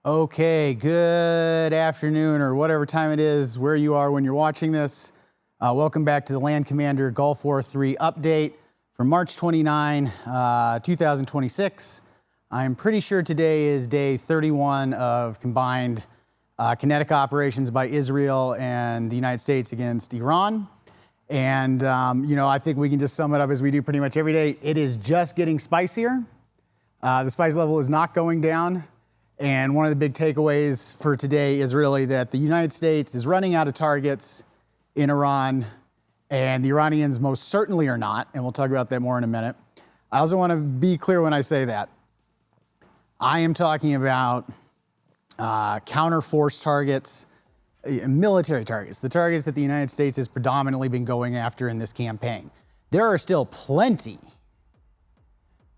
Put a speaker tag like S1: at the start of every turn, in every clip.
S1: Okay, good afternoon or whatever time it is where you are when you're watching this. Welcome back to the Land Commander Gulf War III update for March 29, 2026. I'm pretty sure today is day 31 of combined kinetic operations by Israel and the United States against Iran. And, I think we can just sum it up as we do pretty much every day. It is just getting spicier. The spice level is not going down. And one of the big takeaways for today is really that the United States is running out of targets in Iran, and the Iranians most certainly are not, and we'll talk about that more in a minute. I also want to be clear when I say that. I am talking about counter-force targets, military targets, the targets that the United States has predominantly been going after in this campaign. There are still plenty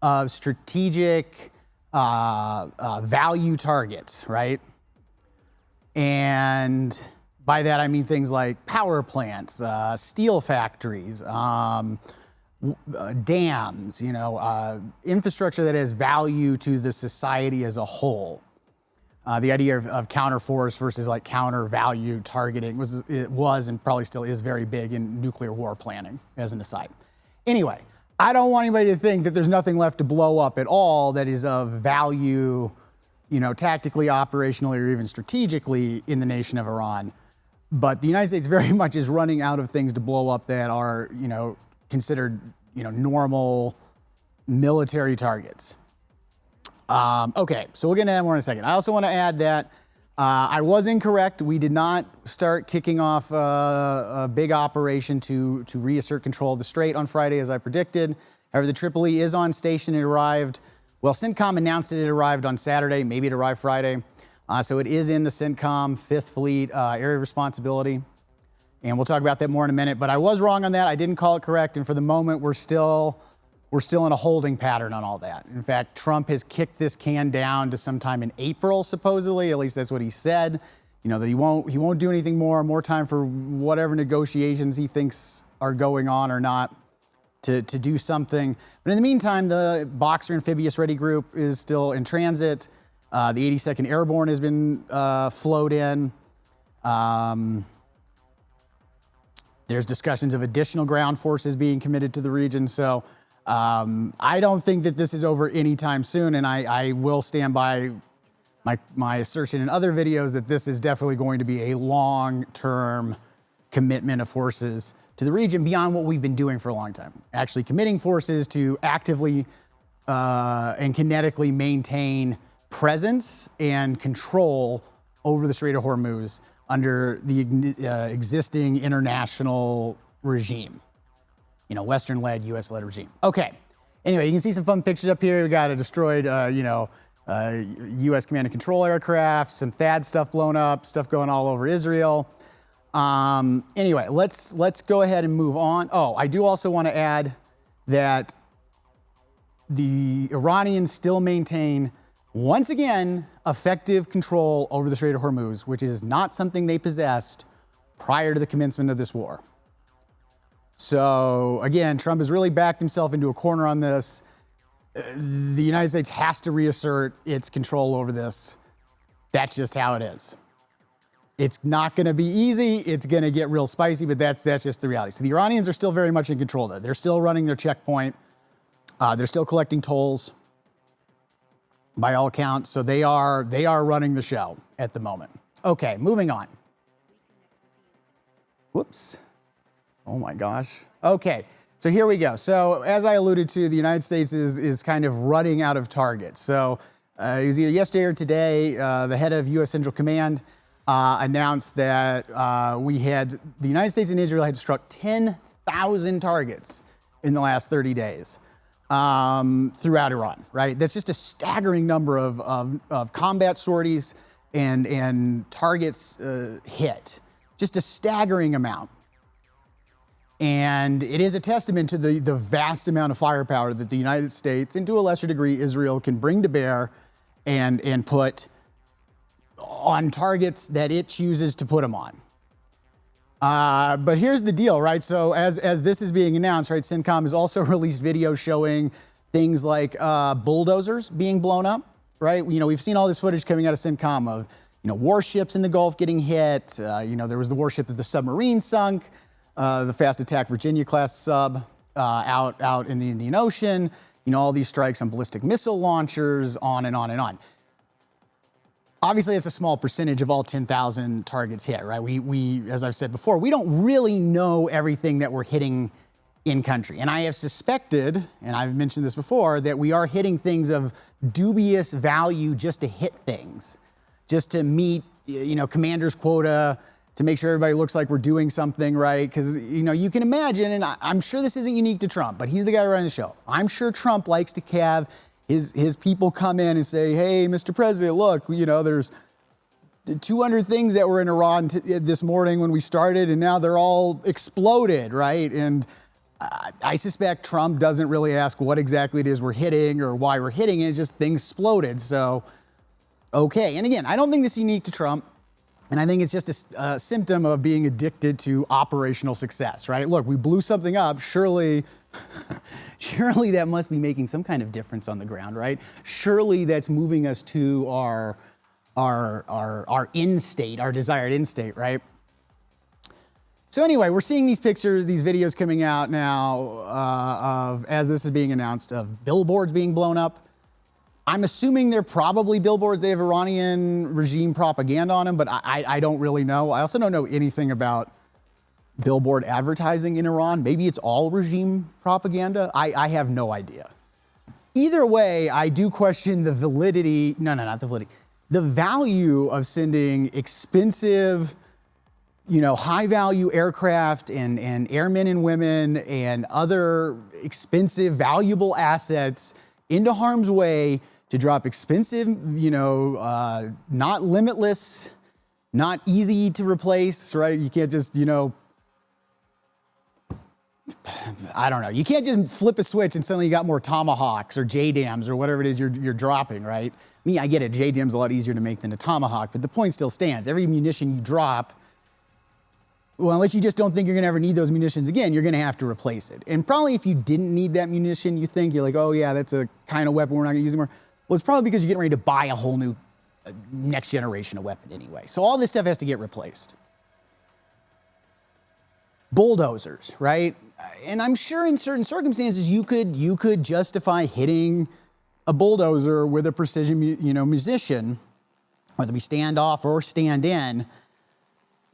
S1: of strategic value targets, right? And by that I mean things like power plants, steel factories, dams, infrastructure that has value to the society as a whole. The idea of counter-force versus like counter-value targeting was and probably still is very big in nuclear war planning, as an aside. Anyway, I don't want anybody to think that there's nothing left to blow up at all that is of value, tactically, operationally, or even strategically in the nation of Iran. But the United States very much is running out of things to blow up that are, considered, normal military targets. Okay, so we'll get into that more in a second. I also want to add that I was incorrect. We did not start kicking off a big operation to reassert control of the Strait on Friday, as I predicted. However, the Tripoli is on station. It arrived. Well, CENTCOM announced that it arrived on Saturday. Maybe it arrived Friday. So it is in the CENTCOM 5th Fleet area of responsibility. And we'll talk about that more in a minute. But I was wrong on that. I didn't call it correct. And for the moment, we're still in a holding pattern on all that. In fact, Trump has kicked this can down to sometime in April, supposedly. At least that's what he said. That he won't do anything more time for whatever negotiations he thinks are going on or not to do something. But in the meantime, the Boxer Amphibious Ready Group is still in transit. The 82nd Airborne has been flowed in. There's discussions of additional ground forces being committed to the region. So I don't think that this is over anytime soon, and I will stand by my assertion in other videos that this is definitely going to be a long-term commitment of forces to the region beyond what we've been doing for a long time. Actually committing forces to actively and kinetically maintain presence and control over the Strait of Hormuz under the existing international regime. Western-led, US-led regime. Okay. Anyway, you can see some fun pictures up here. We got a destroyed, US command and control aircraft, some THAAD stuff blown up, stuff going all over Israel. Anyway, let's go ahead and move on. Oh, I do also want to add that the Iranians still maintain, once again, effective control over the Strait of Hormuz, which is not something they possessed prior to the commencement of this war. So again, Trump has really backed himself into a corner on this. The United States has to reassert its control over this. That's just how it is. It's not going to be easy. It's going to get real spicy, but that's just the reality. So the Iranians are still very much in control there. They're still running their checkpoint. They're still collecting tolls by all accounts. So they are running the show at the moment. Okay, moving on. Whoops. Oh my gosh. Okay, so here we go. So as I alluded to, the United States is kind of running out of targets. So it was either yesterday or today, the head of US Central Command announced that the United States and Israel had struck 10,000 targets in the last 30 days throughout Iran, right? That's just a staggering number of combat sorties and targets hit. Just a staggering amount. And it is a testament to the vast amount of firepower that the United States, and to a lesser degree Israel, can bring to bear and put on targets that it chooses to put them on. But here's the deal, right? So as this is being announced, right, CENTCOM has also released videos showing things like bulldozers being blown up. right? You know, we've seen all this footage coming out of CENTCOM of, you know, warships in the Gulf getting hit. You know, there was the warship that the submarine sunk, the Fast Attack Virginia class sub out in the Indian Ocean. You know, all these strikes on ballistic missile launchers, on and on and on. Obviously, it's a small percentage of all 10,000 targets hit, right? We, as I've said before, we don't really know everything that we're hitting in country. And I have suspected, and I've mentioned this before, that we are hitting things of dubious value just to hit things, just to meet, you know, commander's quota, to make sure everybody looks like we're doing something right. Because, you know, you can imagine, and I'm sure this isn't unique to Trump, but he's the guy running the show. I'm sure Trump likes to have his people come in and say, hey, Mr. President, look, you know, there's 200 things that were in Iran this morning when we started, and now they're all exploded, right? And I suspect Trump doesn't really ask what exactly it is we're hitting or why we're hitting it. It's just things exploded. So, okay. And again, I don't think this is unique to Trump. And I think it's just a symptom of being addicted to operational success, right? Look, we blew something up. Surely, surely that must be making some kind of difference on the ground, right? Surely that's moving us to our end state, our desired end state, right? So anyway, we're seeing these pictures, these videos coming out now of, as this is being announced, of billboards being blown up. I'm assuming they're probably billboards. They have Iranian regime propaganda on them, but I don't really know. I also don't know anything about billboard advertising in Iran. Maybe it's all regime propaganda. I have no idea. Either way, I do question the validity, not the validity, the value of sending expensive, you know, high value aircraft and airmen and women and other expensive, valuable assets into harm's way to drop expensive, you know, not limitless, not easy to replace, right? You can't just, you know, I don't know. You can't just flip a switch and suddenly you got more Tomahawks or JDAMs or whatever it is you're dropping, right? I get it. JDAM's a lot easier to make than a Tomahawk, but the point still stands. Every munition you drop, well, unless you just don't think you're gonna ever need those munitions again, you're gonna have to replace it. And probably if you didn't need that munition, you're like, oh yeah, that's a kind of weapon we're not gonna use anymore. Well, it's probably because you're getting ready to buy a whole new next generation of weapon anyway. So all this stuff has to get replaced. Bulldozers, right? And I'm sure in certain circumstances you could justify hitting a bulldozer with a precision, you know, munition, whether it be standoff or stand in,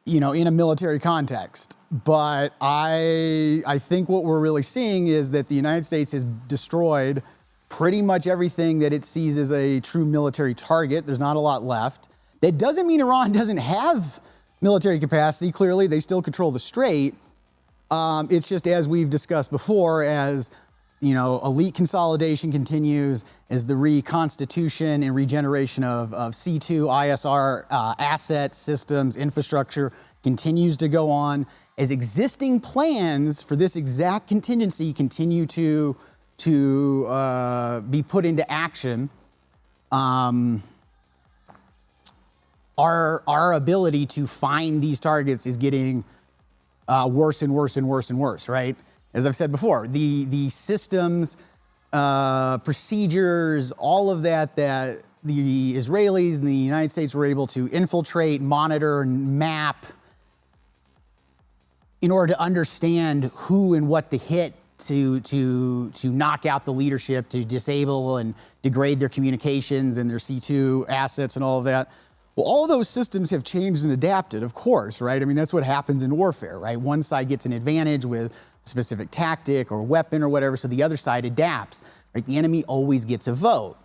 S1: you know, in a military context. But I think what we're really seeing is that the United States has destroyed pretty much everything that it sees as a true military target. There's not a lot left. That doesn't mean Iran doesn't have military capacity. Clearly, they still control the Strait. It's just, as we've discussed before, as, you know, elite consolidation continues, as the reconstitution and regeneration of C2, ISR assets, systems, infrastructure continues to go on, as existing plans for this exact contingency continue to be put into action, our ability to find these targets is getting worse and worse and worse and worse, right? As I've said before, the systems, procedures, all of that the Israelis and the United States were able to infiltrate, monitor, and map in order to understand who and what to hit, to knock out the leadership, to disable and degrade their communications and their C2 assets and all of that. Well, all those systems have changed and adapted, of course, right? I mean, that's what happens in warfare, right? One side gets an advantage with a specific tactic or weapon or whatever, so the other side adapts, right? The enemy always gets a vote,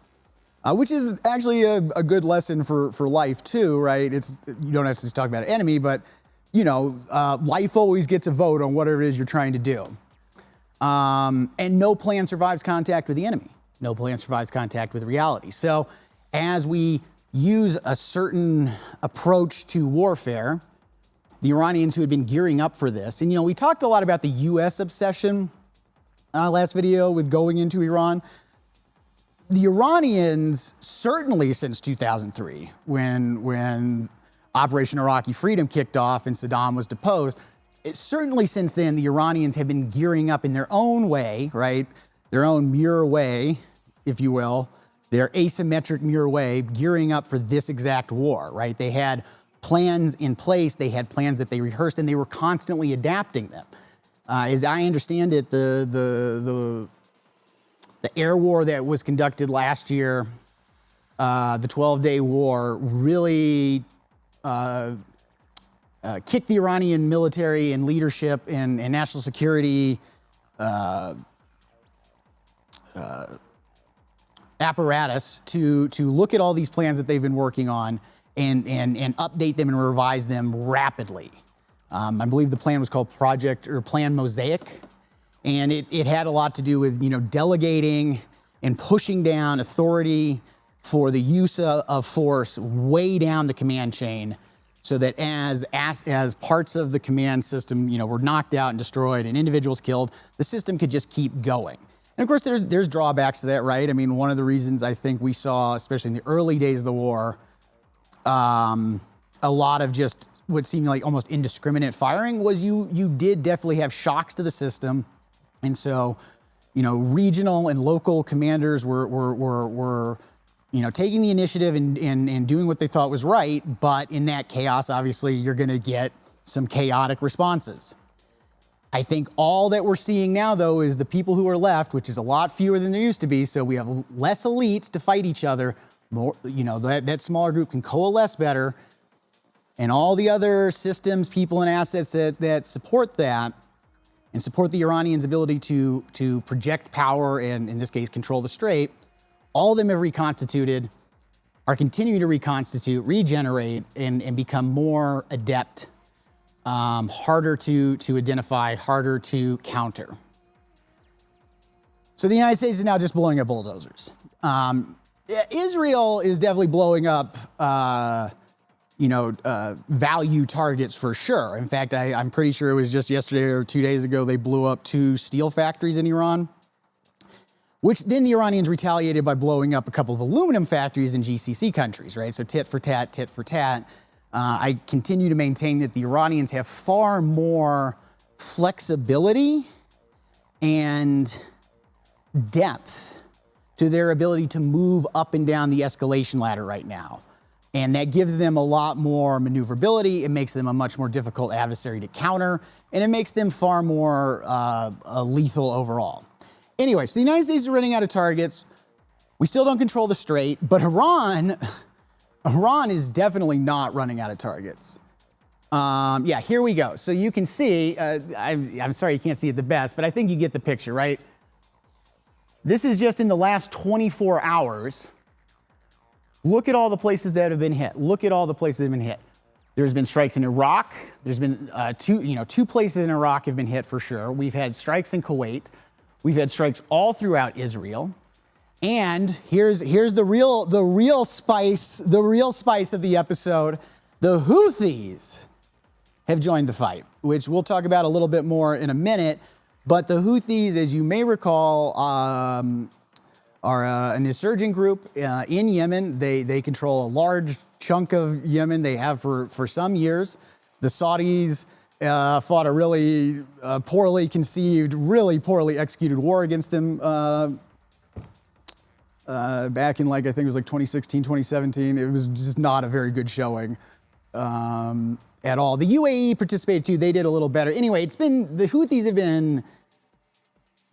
S1: which is actually a good lesson for life too, right? You don't have to just talk about an enemy, but, you know, life always gets a vote on whatever it is you're trying to do. And no plan survives contact with the enemy. No plan survives contact with reality. So as we use a certain approach to warfare, the Iranians who had been gearing up for this, and, you know, we talked a lot about the U.S. obsession last video with going into Iran. The Iranians, certainly since 2003, when Operation Iraqi Freedom kicked off and Saddam was deposed, certainly since then, the Iranians have been gearing up in their own way, right? Their own mirror way, if you will, their asymmetric mirror way, gearing up for this exact war, right? They had plans in place, they had plans that they rehearsed, and they were constantly adapting them. As I understand it, the air war that was conducted last year, the 12-day war, really kicked the Iranian military and leadership and national security apparatus to look at all these plans that they've been working on and update them and revise them rapidly. I believe the plan was called Plan Mosaic, and it had a lot to do with delegating and pushing down authority for the use of force way down the command chain, so that as parts of the command system were knocked out and destroyed and individuals killed, the system could just keep going. And of course, there's drawbacks to that, right? I mean, one of the reasons I think we saw, especially in the early days of the war, a lot of just what seemed like almost indiscriminate firing was you did definitely have shocks to the system. And so, regional and local commanders were taking the initiative and doing what they thought was right. But in that chaos, obviously, you're going to get some chaotic responses. I think all that we're seeing now, though, is the people who are left, which is a lot fewer than there used to be. So we have less elites to fight each other. More, that smaller group can coalesce better. And all the other systems, people, and assets that support that and support the Iranians' ability to project power and, in this case, control the Strait, all of them have reconstituted, are continuing to reconstitute, regenerate, and become more adept, harder to identify, harder to counter. So the United States is now just blowing up bulldozers. Israel is definitely blowing up value targets for sure. In fact, I'm pretty sure it was just yesterday or 2 days ago, they blew up 2 steel factories in Iran, which then the Iranians retaliated by blowing up a couple of aluminum factories in GCC countries, right? So tit for tat, tit for tat. I continue to maintain that the Iranians have far more flexibility and depth to their ability to move up and down the escalation ladder right now. And that gives them a lot more maneuverability. It makes them a much more difficult adversary to counter, and it makes them far more lethal overall. Anyway, so the United States is running out of targets. We still don't control the Strait, but Iran is definitely not running out of targets. Yeah, here we go. So you can see, I'm sorry you can't see it the best, but I think you get the picture, right? This is just in the last 24 hours. Look at all the places that have been hit. Look at all the places that have been hit. There's been strikes in Iraq. There's been two places in Iraq have been hit for sure. We've had strikes in Kuwait. We've had strikes all throughout Israel. And here's the real spice of the episode. The Houthis have joined the fight, which we'll talk about a little bit more in a minute. But the Houthis, as you may recall, are an insurgent group in Yemen. They control a large chunk of Yemen. They have for some years. The Saudis fought a really poorly conceived, really poorly executed war against them back in I think it was 2016, 2017. It was just not a very good showing at all. The UAE participated too. They did a little better. Anyway, the Houthis have been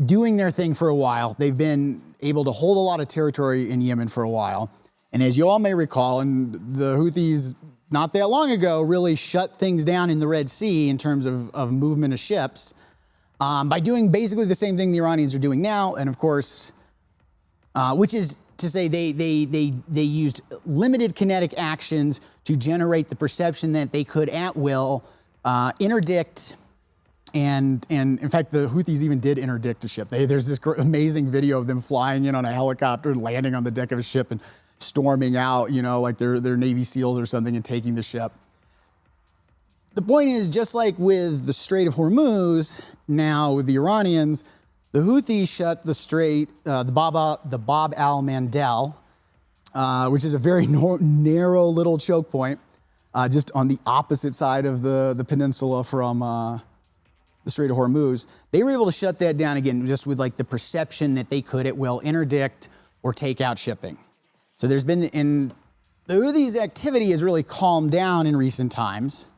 S1: doing their thing for a while. They've been able to hold a lot of territory in Yemen for a while. And as you all may recall, and the Houthis not that long ago really shut things down in the Red Sea in terms of movement of ships by doing basically the same thing the Iranians are doing now. And of course, which is to say they used limited kinetic actions to generate the perception that they could at will interdict. And in fact, the Houthis even did interdict a ship. There's this amazing video of them flying in on a helicopter and landing on the deck of a ship and storming out, like they're Navy SEALs or something, and taking the ship. The point is, just like with the Strait of Hormuz, now with the Iranians, the Houthis shut the Strait, the Bab al-Mandeb, which is a very narrow little choke point, just on the opposite side of the peninsula from the Strait of Hormuz. They were able to shut that down again, just with the perception that they could at will interdict or take out shipping. So there's been, and the Houthis' activity has really calmed down in recent times.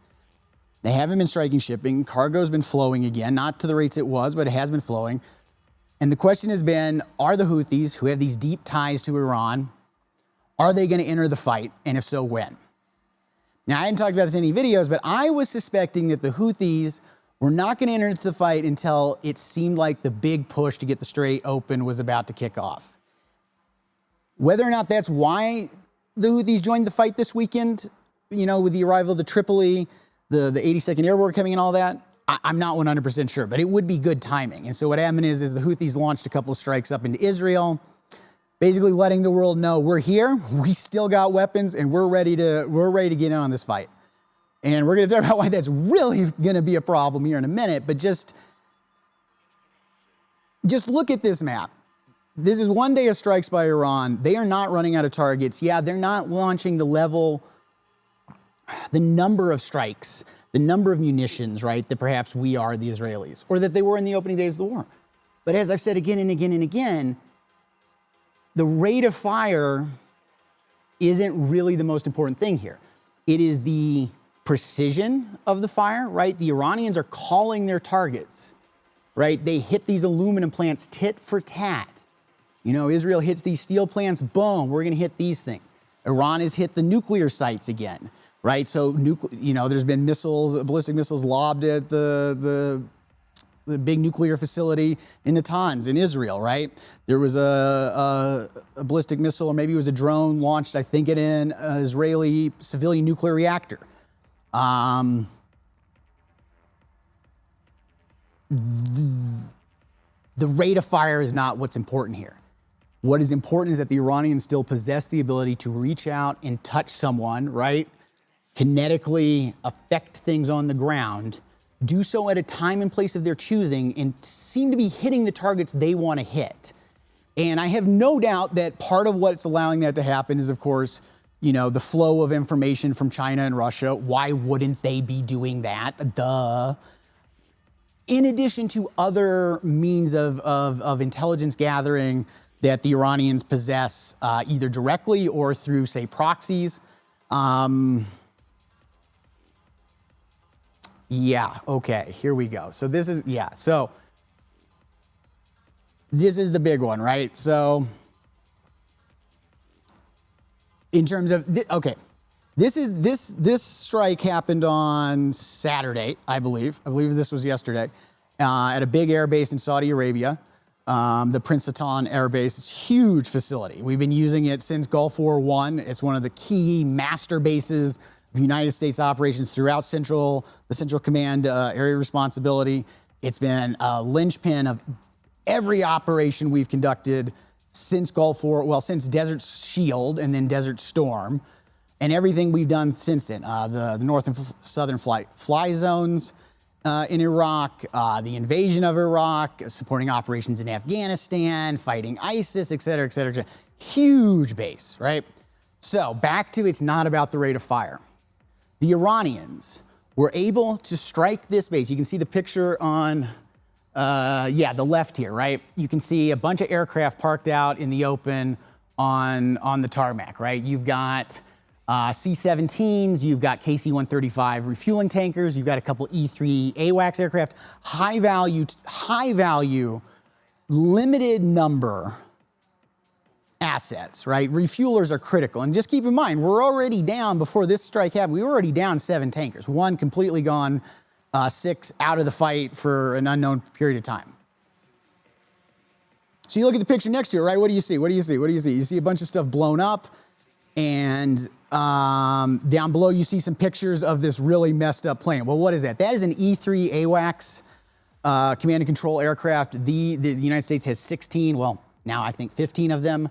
S1: They haven't been striking shipping. Cargo's been flowing again, not to the rates it was, but it has been flowing. And the question has been, are the Houthis, who have these deep ties to Iran, are they going to enter the fight? And if so, when? Now, I hadn't talked about this in any videos, but I was suspecting that the Houthis were not going to enter into the fight until it seemed like the big push to get the Strait open was about to kick off. Whether or not that's why the Houthis joined the fight this weekend, you know, with the arrival of the Tripoli, the 82nd Airborne coming and all that, I'm not 100% sure, but it would be good timing. And so what happened is the Houthis launched a couple of strikes up into Israel, basically letting the world know we're here, we still got weapons, and we're ready to get in on this fight. And we're going to talk about why that's really going to be a problem here in a minute, but just look at this map. This is one day of strikes by Iran. They are not running out of targets. Yeah, they're not launching the number of strikes, the number of munitions, right, that perhaps we are, the Israelis, or that they were in the opening days of the war. But as I've said again and again and again, the rate of fire isn't really the most important thing here. It is the precision of the fire, right? The Iranians are calling their targets, right? They hit these aluminum plants tit for tat. You know, Israel hits these steel plants, boom, we're going to hit these things. Iran has hit the nuclear sites again, right? So, you know, there's been missiles, ballistic missiles lobbed at the big nuclear facility in Natanz in Israel, right? There was a ballistic missile, or maybe it was a drone launched, I think, at an Israeli civilian nuclear reactor. The rate of fire is not what's important here. What is important is that the Iranians still possess the ability to reach out and touch someone, right? Kinetically affect things on the ground, do so at a time and place of their choosing, and seem to be hitting the targets they want to hit. And I have no doubt that part of what's allowing that to happen is, of course, you know, the flow of information from China and Russia. Why wouldn't they be doing that? Duh. In addition to other means of intelligence gathering that the Iranians possess, either directly or through, say, proxies. Yeah, okay, here we go. So this is, yeah, so this is the big one, right? So in terms of, okay, this strike happened on Saturday, I believe. I believe this was yesterday, at a big air base in Saudi Arabia. The Prince Sultan Air Base. It's a huge facility. We've been using it since Gulf War I. It's one of the key master bases of United States operations throughout the Central Command area of responsibility. It's been a linchpin of every operation we've conducted since Gulf War, well, since Desert Shield and then Desert Storm, and everything we've done since then. The North and Southern fly zones, in Iraq, the invasion of Iraq, supporting operations in Afghanistan, fighting ISIS, et cetera, et cetera, et cetera. Huge base, right? So back to, it's not about the rate of fire. The Iranians were able to strike this base. You can see the picture on, the left here, right? You can see a bunch of aircraft parked out in the open on the tarmac, right? You've got C-17s, you've got KC-135 refueling tankers, you've got a couple E-3 AWACS aircraft, high value, limited number assets, right? Refuelers are critical. And just keep in mind, we're already down, before this strike happened, we were already down 7 tankers, 1 completely gone, 6 out of the fight for an unknown period of time. So you look at the picture next to it, right? What do you see? You see a bunch of stuff blown up, and down below you see some pictures of this really messed up plane. Well, what is that? That is an E-3 AWACS command and control aircraft. The United States has 16, well, now I think 15 of them.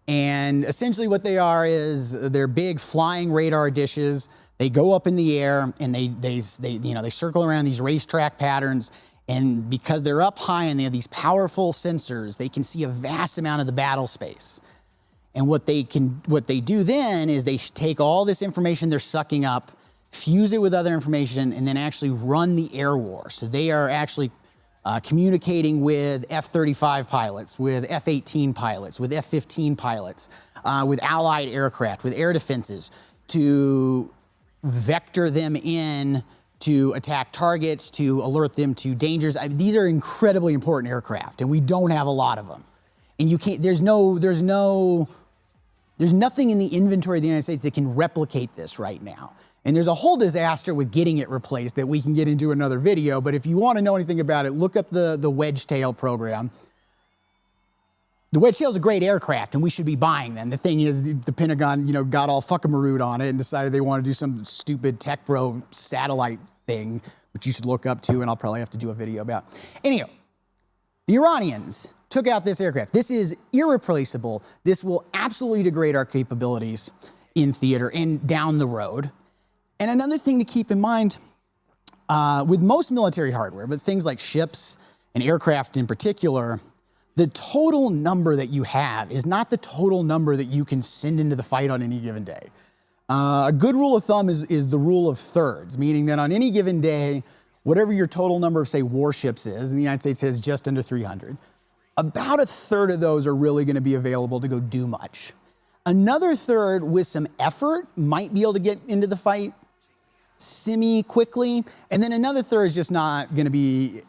S1: And essentially what they are is they're big flying radar dishes. They go up in the air and they circle around these racetrack patterns. And because they're up high and they have these powerful sensors, they can see a vast amount of the battle space. And what they do then is they take all this information they're sucking up, fuse it with other information, and then actually run the air war. So they are actually communicating with F-35 pilots, with F-18 pilots, with F-15 pilots, with allied aircraft, with air defenses, to vector them in to attack targets, to alert them to dangers. These are incredibly important aircraft, and we don't have a lot of them. And you can't, there's nothing in the inventory of the United States that can replicate this right now. And there's a whole disaster with getting it replaced that we can get into another video, but if you want to know anything about it, look up the Wedgetail program. The Wedgetail is a great aircraft, and we should be buying them. The thing is, the Pentagon, got all fucking-marooned on it and decided they want to do some stupid tech bro satellite thing, which you should look up to, and I'll probably have to do a video about. Anyhow, the Iranians took out this aircraft. This is irreplaceable. This will absolutely degrade our capabilities in theater and down the road. And another thing to keep in mind, with most military hardware, but things like ships and aircraft in particular, the total number that you have is not the total number that you can send into the fight on any given day. A good rule of thumb is the rule of thirds, meaning that on any given day, whatever your total number of, say, warships is, and the United States has just under 300, about a third of those are really going to be available to go do much. Another third, with some effort, might be able to get into the fight semi-quickly, and then another third is just not going to be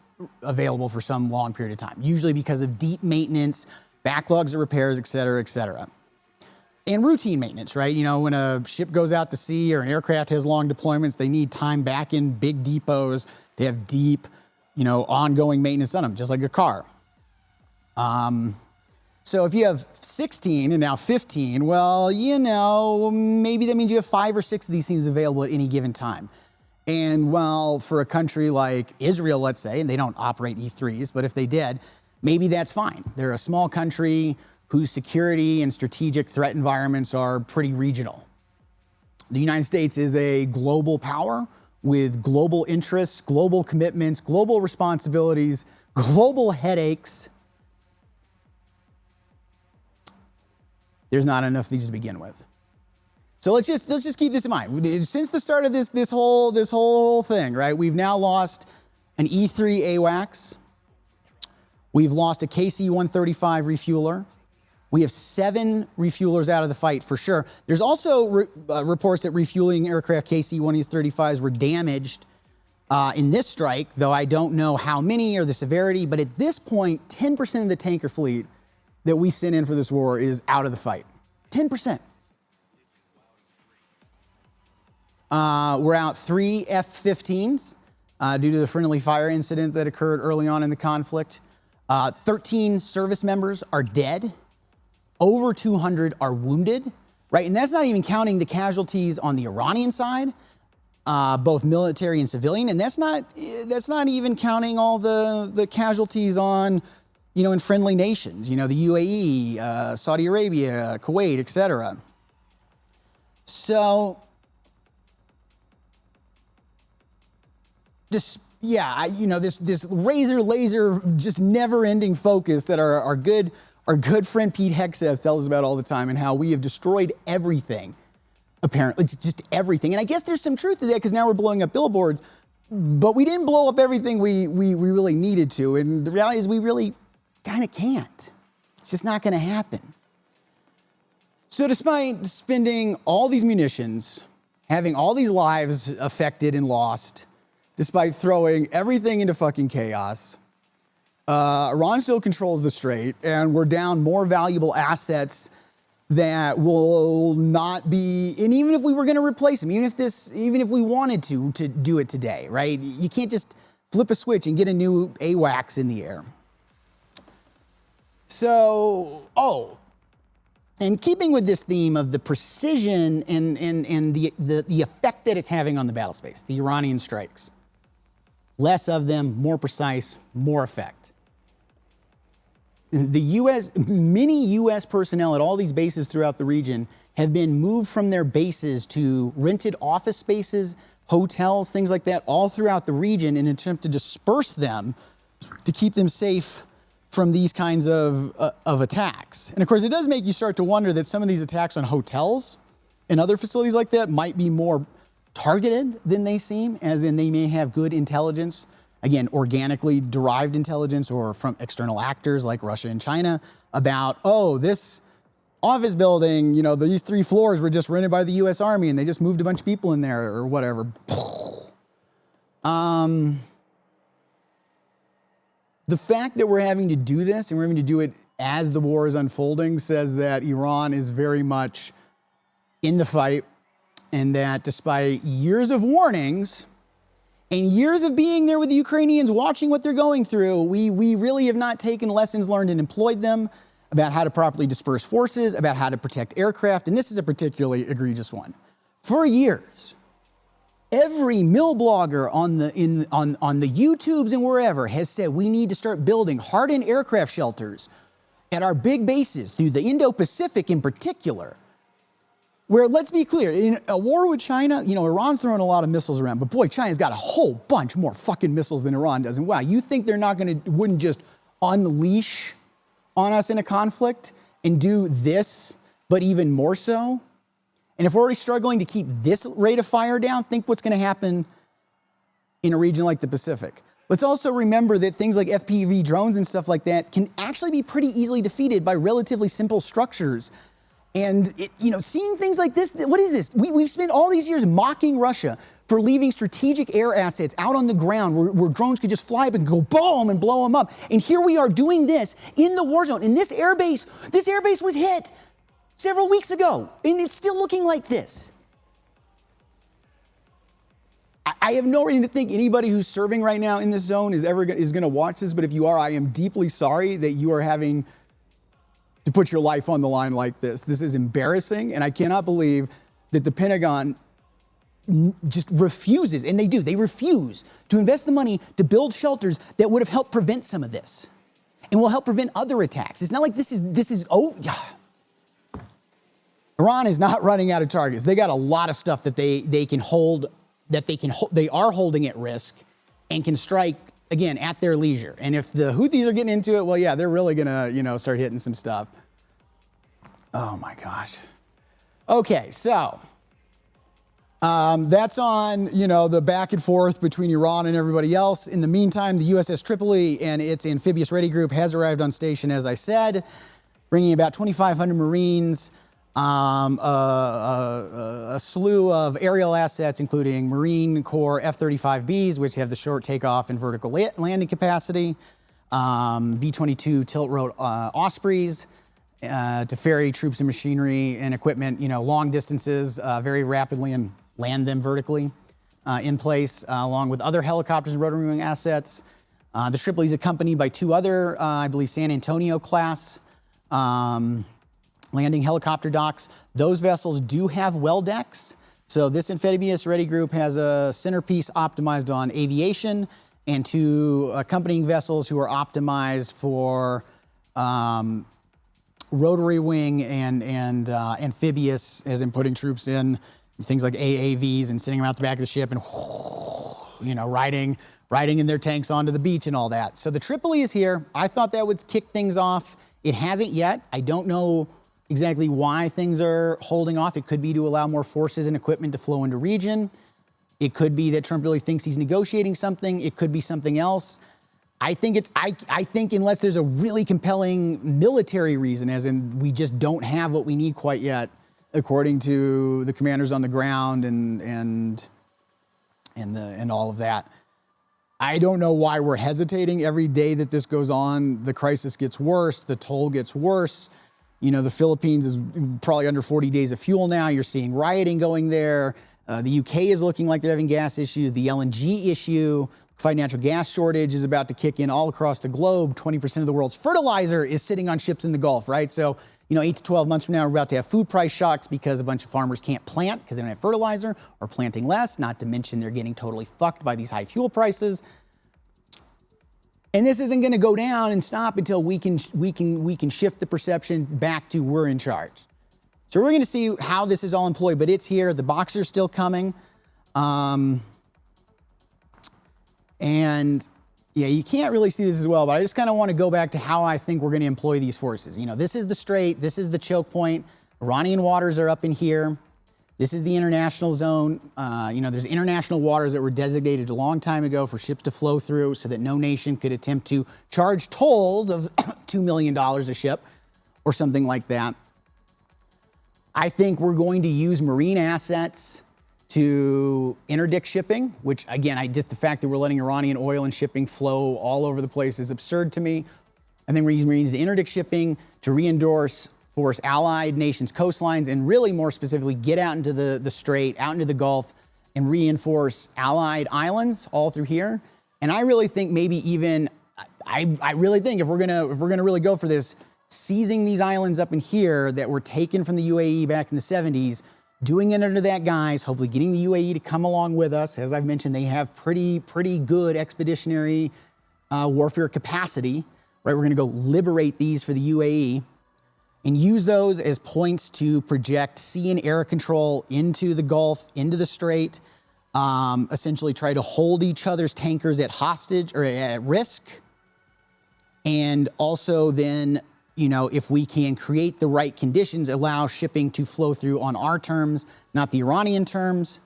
S1: available for some long period of time, usually because of deep maintenance, backlogs of repairs, et cetera, and routine maintenance, right? When a ship goes out to sea or an aircraft has long deployments, they need time back in big depots to have deep, ongoing maintenance on them, just like a car. So if you have 16 and now 15, well, maybe that means you have 5 or 6 of these things available at any given time. And while for a country like Israel, let's say, and they don't operate E3s, but if they did, maybe that's fine. They're a small country whose security and strategic threat environments are pretty regional. The United States is a global power with global interests, global commitments, global responsibilities, global headaches. There's not enough of these to begin with. So let's just keep this in mind. Since the start of this whole thing, right? We've now lost an E3 AWACS. We've lost a KC-135 refueler. We have 7 refuelers out of the fight for sure. There's also reports that refueling aircraft KC-135s were damaged in this strike, though I don't know how many or the severity, but at this point, 10% of the tanker fleet that we sent in for this war is out of the fight. 10%. We're out 3 F-15s due to the friendly fire incident that occurred early on in the conflict. 13 service members are dead. Over 200 are wounded, right? And that's not even counting the casualties on the Iranian side, both military and civilian. And that's not even counting all the casualties on, in friendly nations, the UAE, Saudi Arabia, Kuwait, et cetera. So, this laser, just never-ending focus that our good friend Pete Hegseth tells us about all the time, and how we have destroyed everything, apparently, just everything. And I guess there's some truth to that, because now we're blowing up billboards, but we didn't blow up everything we really needed to, and the reality is we really kind of can't. It's just not going to happen. So despite spending all these munitions, having all these lives affected and lost, despite throwing everything into fucking chaos, Iran still controls the Strait, and we're down more valuable assets that will not be, and even if we were going to replace them, even if we wanted to do it today, right? You can't just flip a switch and get a new AWACS in the air. So, and keeping with this theme of the precision and the effect that it's having on the battle space, the Iranian strikes. Less of them, more precise, more effect. Many U.S. personnel at all these bases throughout the region have been moved from their bases to rented office spaces, hotels, things like that, all throughout the region in an attempt to disperse them to keep them safe from these kinds of attacks. And of course, it does make you start to wonder that some of these attacks on hotels and other facilities like that might be more targeted than they seem, as in they may have good intelligence again, organically derived intelligence or from external actors like Russia and China about, oh, this office building, these 3 floors were just rented by the US Army and they just moved a bunch of people in there or whatever. The fact that we're having to do this and we're having to do it as the war is unfolding says that Iran is very much in the fight, and that despite years of warnings and years of being there with the Ukrainians, watching what they're going through, we really have not taken lessons learned and employed them about how to properly disperse forces, about how to protect aircraft, and this is a particularly egregious one. For years, every mill blogger on the YouTubes and wherever has said we need to start building hardened aircraft shelters at our big bases through the Indo-Pacific in particular, where, let's be clear, in a war with China, Iran's throwing a lot of missiles around, but boy, China's got a whole bunch more fucking missiles than Iran does. And wow, you think they're wouldn't just unleash on us in a conflict and do this, but even more so? And if we're already struggling to keep this rate of fire down, think what's going to happen in a region like the Pacific. Let's also remember that things like FPV drones and stuff like that can actually be pretty easily defeated by relatively simple structures. And seeing things like this, what is this? We've spent all these years mocking Russia for leaving strategic air assets out on the ground where drones could just fly up and go boom and blow them up. And here we are doing this in the war zone. And this airbase was hit several weeks ago, and it's still looking like this. I have no reason to think anybody who's serving right now in this zone is going to watch this, but if you are, I am deeply sorry that you are having to put your life on the line like this. This is embarrassing, and I cannot believe that the Pentagon just refuses, and they refuse to invest the money to build shelters that would have helped prevent some of this and will help prevent other attacks. It's not like this is over. Iran is not running out of targets. They got a lot of stuff that they are holding at risk and can strike, again, at their leisure. And if the Houthis are getting into it, well, yeah, they're really gonna, start hitting some stuff. Oh my gosh. Okay, so that's on, the back and forth between Iran and everybody else. In the meantime, the USS Tripoli and its amphibious ready group has arrived on station, as I said, bringing about 2,500 Marines, a slew of aerial assets, including Marine Corps F-35Bs, which have the short takeoff and vertical landing capacity, V-22 tilt-rotor Ospreys to ferry troops and machinery and equipment, long distances very rapidly and land them vertically in place, along with other helicopters and rotary wing assets. The Tripoli is accompanied by 2 other, I believe, San Antonio class landing helicopter docks. Those vessels do have well decks. So this amphibious ready group has a centerpiece optimized on aviation and 2 accompanying vessels who are optimized for rotary wing and amphibious, as in putting troops in things like AAVs and sitting them out the back of the ship and riding in their tanks onto the beach and all that. So the Tripoli is here. I thought that would kick things off. It hasn't yet. I don't know exactly why things are holding off. It could be to allow more forces and equipment to flow into region. It could be that Trump really thinks he's negotiating something. It could be something else. I think unless there's a really compelling military reason, as in we just don't have what we need quite yet, according to the commanders on the ground and all of that. I don't know why we're hesitating. Every day that this goes on, the crisis gets worse, the toll gets worse. The Philippines is probably under 40 days of fuel now. You're seeing rioting going there. The UK is looking like they're having gas issues. The LNG issue, natural gas shortage is about to kick in all across the globe. 20% of the world's fertilizer is sitting on ships in the Gulf, right? So, 8 to 12 months from now, we're about to have food price shocks because a bunch of farmers can't plant because they don't have fertilizer or planting less, not to mention they're getting totally fucked by these high fuel prices. And this isn't going to go down and stop until we can shift the perception back to we're in charge. So we're going to see how this is all employed, but it's here. The Boxer's still coming. And yeah, you can't really see this as well, but I just kind of want to go back to how I think we're going to employ these forces. This is the Strait. This is the choke point. Iranian waters are up in here. This is the international zone. There's international waters that were designated a long time ago for ships to flow through so that no nation could attempt to charge tolls of $2 million a ship or something like that. I think we're going to use marine assets to interdict shipping, which again, just the fact that we're letting Iranian oil and shipping flow all over the place is absurd to me. I think we're using marines to interdict shipping, to force allied nations' coastlines, and really more specifically, get out into the Strait, out into the Gulf, and reinforce allied islands all through here. And I really think maybe even, I really think if we're gonna really go for this, seizing these islands up in here that were taken from the UAE back in the 70s, doing it under that guise, hopefully getting the UAE to come along with us. As I've mentioned, they have pretty good expeditionary warfare capacity, right? We're gonna go liberate these for the UAE and use those as points to project sea and air control into the Gulf, into the Strait, essentially try to hold each other's tankers at hostage or at risk. And also then, if we can create the right conditions, allow shipping to flow through on our terms, not the Iranian terms.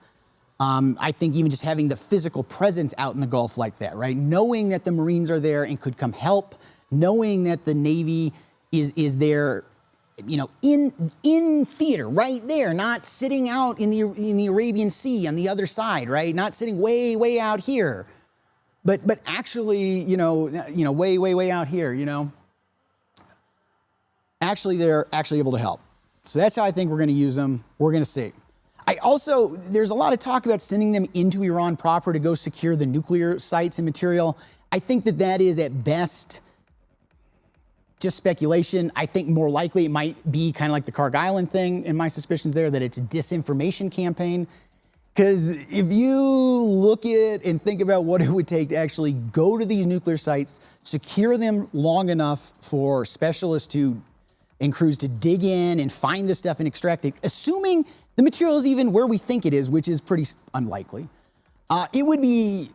S1: I think even just having the physical presence out in the Gulf like that, right? Knowing that the Marines are there and could come help, knowing that the Navy is there, in theater, right there, not sitting out in the Arabian Sea on the other side, right? Not sitting way out here, but actually, way out here, Actually, they're actually able to help. So that's how I think we're going to use them. We're going to see. There's a lot of talk about sending them into Iran proper to go secure the nuclear sites and material. I think that is at best just speculation. I think more likely it might be kind of like the Karg Island thing, and my suspicions there that it's a disinformation campaign. Because if you look at and think about what it would take to actually go to these nuclear sites, secure them long enough for specialists and crews to dig in and find this stuff and extract it, assuming the material is even where we think it is, which is pretty unlikely, it would be,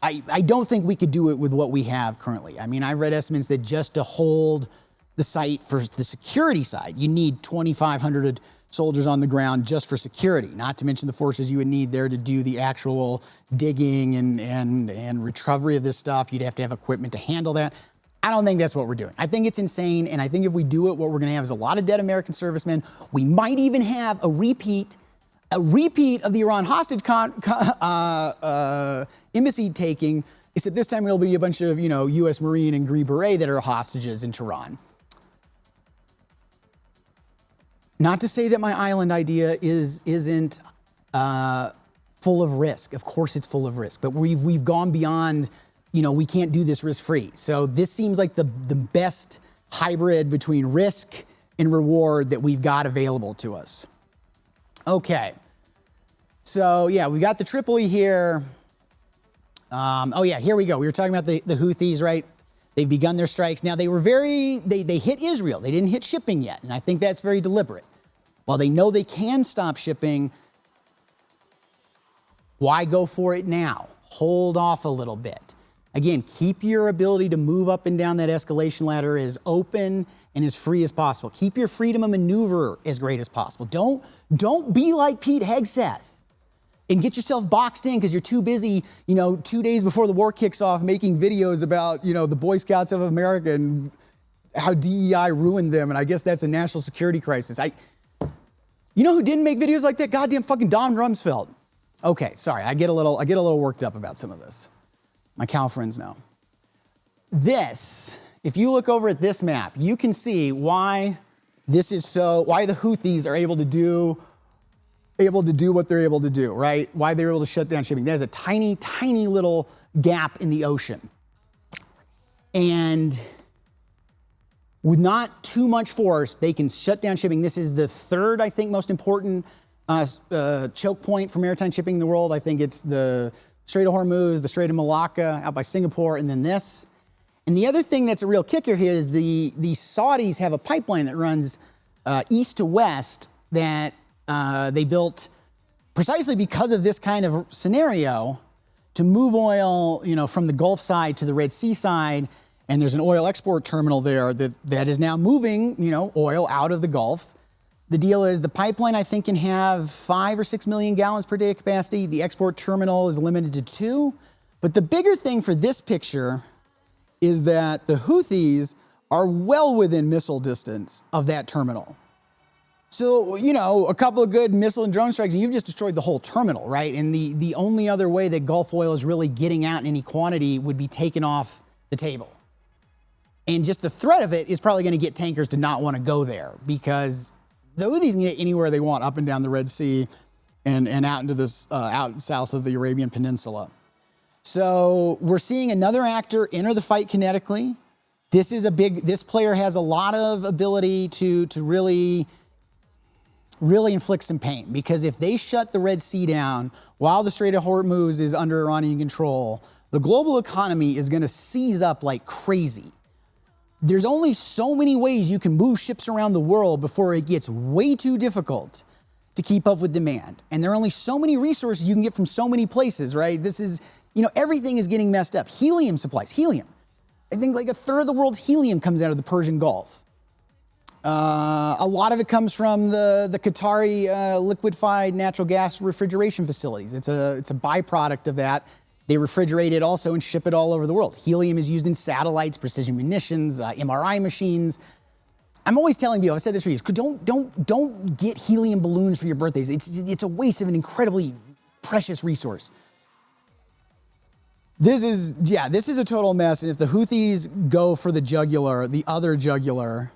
S1: I don't think we could do it with what we have currently. I mean, I've read estimates that just to hold the site for the security side, you need 2,500 soldiers on the ground just for security, not to mention the forces you would need there to do the actual digging and recovery of this stuff. You'd have to have equipment to handle that. I don't think that's what we're doing. I think it's insane, and I think if we do it, what we're gonna have is a lot of dead American servicemen. We might even have a repeat of the Iran hostage embassy taking, except this time it'll be a bunch of, U.S. Marine and Green Beret that are hostages in Tehran. Not to say that my island idea isn't full of risk. Of course it's full of risk, but we've gone beyond, we can't do this risk-free. So this seems like the best hybrid between risk and reward that we've got available to us. Okay, so yeah, we got the Tripoli here. Here we go. We were talking about the Houthis, right? They've begun their strikes. Now they hit Israel. They didn't hit shipping yet, and I think that's very deliberate. While they know they can stop shipping, why go for it now? Hold off a little bit. Again, keep your ability to move up and down that escalation ladder as open and as free as possible. Keep your freedom of maneuver as great as possible. Don't be like Pete Hegseth and get yourself boxed in because you're too busy, 2 days before the war kicks off making videos about, the Boy Scouts of America and how DEI ruined them. And I guess that's a national security crisis. You know who didn't make videos like that? Goddamn fucking Don Rumsfeld. Okay, sorry, I get a little worked up about some of this. My Cal friends know. This, if you look over at this map, you can see why the Houthis are able to do what they're able to do, right? Why they're able to shut down shipping. There's a tiny, tiny little gap in the ocean. And with not too much force, they can shut down shipping. This is the third, I think, most important choke point for maritime shipping in the world. I think it's the Strait of Hormuz, the Strait of Malacca, out by Singapore, and then this. And the other thing that's a real kicker here is the Saudis have a pipeline that runs east to west that they built precisely because of this kind of scenario to move oil, from the Gulf side to the Red Sea side. And there's an oil export terminal there that is now moving, oil out of the Gulf The deal is the pipeline, I think, can have 5 or 6 million gallons per day of capacity. The export terminal is limited to 2. But the bigger thing for this picture is that the Houthis are well within missile distance of that terminal. So, you know, a couple of good missile and drone strikes, and you've just destroyed the whole terminal, right? And the only other way that Gulf oil is really getting out in any quantity would be taken off the table. And just the threat of it is probably going to get tankers to not want to go there, because the Houthis can get anywhere they want up and down the Red Sea and out into this out south of the Arabian Peninsula. So we're seeing another actor enter the fight kinetically. This player has a lot of ability to really inflict some pain, because if they shut the Red Sea down while the Strait of Hormuz is under Iranian control, the global economy is going to seize up like crazy. There's only so many ways you can move ships around the world before it gets way too difficult to keep up with demand. And there are only so many resources you can get from so many places, right? This is, you know, everything is getting messed up. Helium supplies, helium. I think like a third of the world's helium comes out of the Persian Gulf. A lot of it comes from the Qatari liquefied natural gas refrigeration facilities. It's a byproduct of that. They refrigerate it also and ship it all over the world. Helium is used in satellites, precision munitions, MRI machines. I'm always telling people, I've said this for years, don't get helium balloons for your birthdays. It's a waste of an incredibly precious resource. This is a total mess. And if the Houthis go for the jugular, the other jugular,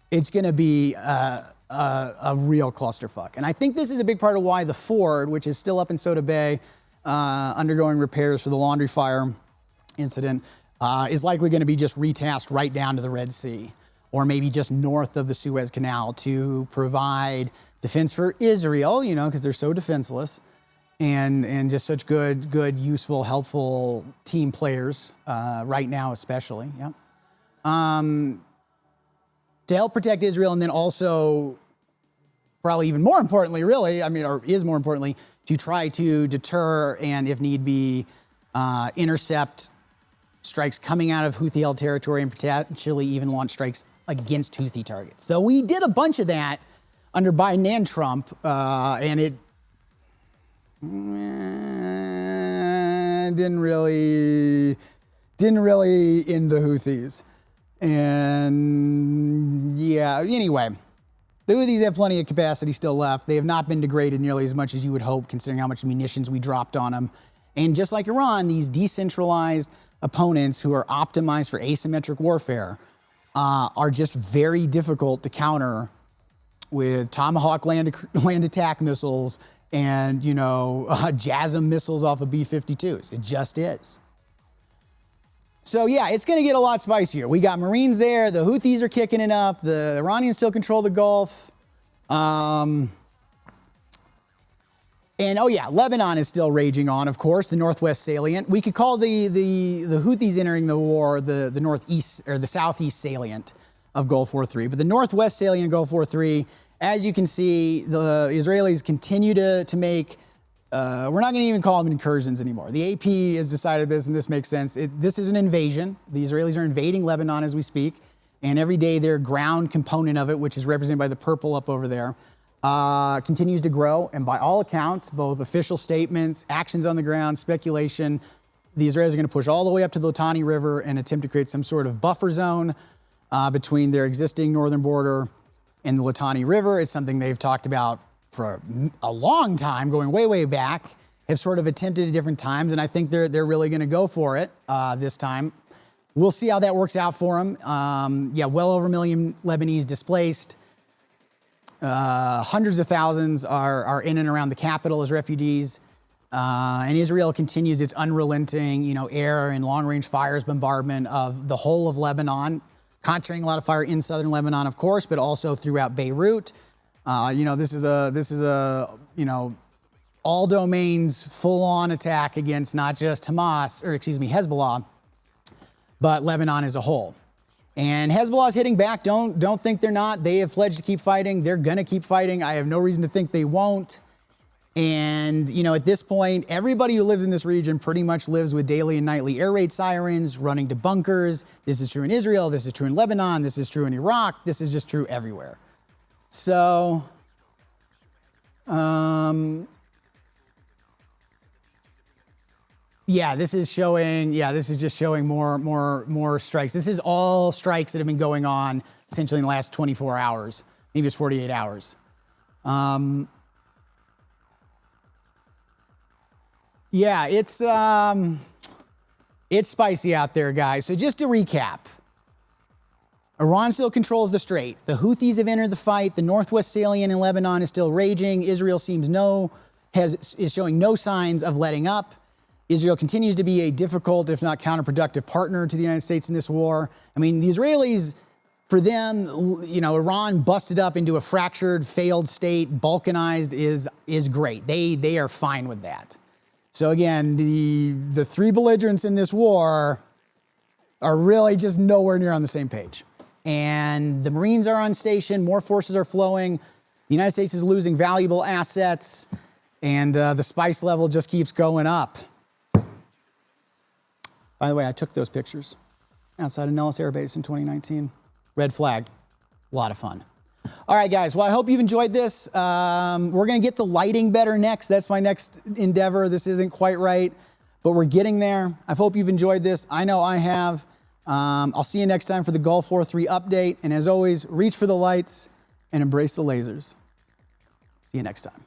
S1: it's going to be a real clusterfuck. And I think this is a big part of why the Ford, which is still up in Soda Bay, undergoing repairs for the laundry fire incident, is likely going to be just retasked right down to the Red Sea, or maybe just north of the Suez Canal, to provide defense for Israel, you know, because they're so defenseless, and just such good, useful, helpful team players right now, especially. Yeah. To help protect Israel, and then also, probably even more importantly, really, I mean, or is more importantly, to try to deter and, if need be, intercept strikes coming out of Houthi-held territory, and potentially even launch strikes against Houthi targets. Though we did a bunch of that under Biden and Trump, and it didn't really end the Houthis. And yeah, anyway, the Houthis have plenty of capacity still left. They have not been degraded nearly as much as you would hope, considering how much munitions we dropped on them. And just like Iran, these decentralized opponents who are optimized for asymmetric warfare are just very difficult to counter with Tomahawk land attack missiles and, you know, JASSM missiles off of B-52s. It just is. So yeah, it's going to get a lot spicier. We got Marines there. The Houthis are kicking it up. The Iranians still control the Gulf. And oh yeah, Lebanon is still raging on, of course, the northwest salient. We could call the Houthis entering the war the northeast or the southeast salient of Gulf War III. But the northwest salient of Gulf War III, as you can see, the Israelis continue to make, we're not going to even call them incursions anymore. The AP has decided this, and this makes sense. This is an invasion. The Israelis are invading Lebanon as we speak, and every day their ground component of it, which is represented by the purple up over there, continues to grow. And by all accounts, both official statements, actions on the ground, speculation, the Israelis are going to push all the way up to the Litani River and attempt to create some sort of buffer zone between their existing northern border and the Litani River. It's something they've talked about for a long time, going way, way back, have sort of attempted at different times, and I think they're really going to go for it this time. We'll see how that works out for them. Yeah, well over 1 million Lebanese displaced. Hundreds of thousands are in and around the capital as refugees. And Israel continues its unrelenting, you know, air and long-range fires bombardment of the whole of Lebanon, contracting a lot of fire in southern Lebanon, of course, but also throughout Beirut. You know, this is a you know, all domains full-on attack against not just Hezbollah, but Lebanon as a whole. And Hezbollah is hitting back. Don't think they're not. They have pledged to keep fighting. They're gonna keep fighting. I have no reason to think they won't. And, you know, at this point, everybody who lives in this region pretty much lives with daily and nightly air raid sirens, running to bunkers. This is true in Israel. This is true in Lebanon. This is true in Iraq. This is just true everywhere. So, yeah, this is just showing more strikes. This is all strikes that have been going on essentially in the last 24 hours, maybe it's 48 hours. Yeah, it's spicy out there, guys. So just to recap, Iran still controls the Strait. The Houthis have entered the fight. The northwest salient in Lebanon is still raging. Israel is showing no signs of letting up. Israel continues to be a difficult, if not counterproductive, partner to the United States in this war. I mean, the Israelis, for them, Iran busted up into a fractured, failed state, balkanized is great. They are fine with that. So again, the three belligerents in this war are really just nowhere near on the same page. And the Marines are on station, more forces are flowing, the United States is losing valuable assets, and the spice level just keeps going up. By the way, I took those pictures outside of Nellis Air Base in 2019. Red flag, a lot of fun. All right, guys, well, I hope you've enjoyed this. We're gonna get the lighting better next. That's my next endeavor. This isn't quite right, but we're getting there. I hope you've enjoyed this. I know I have. I'll see you next time for the Gulf War 3 update. And as always, reach for the lights and embrace the lasers. See you next time.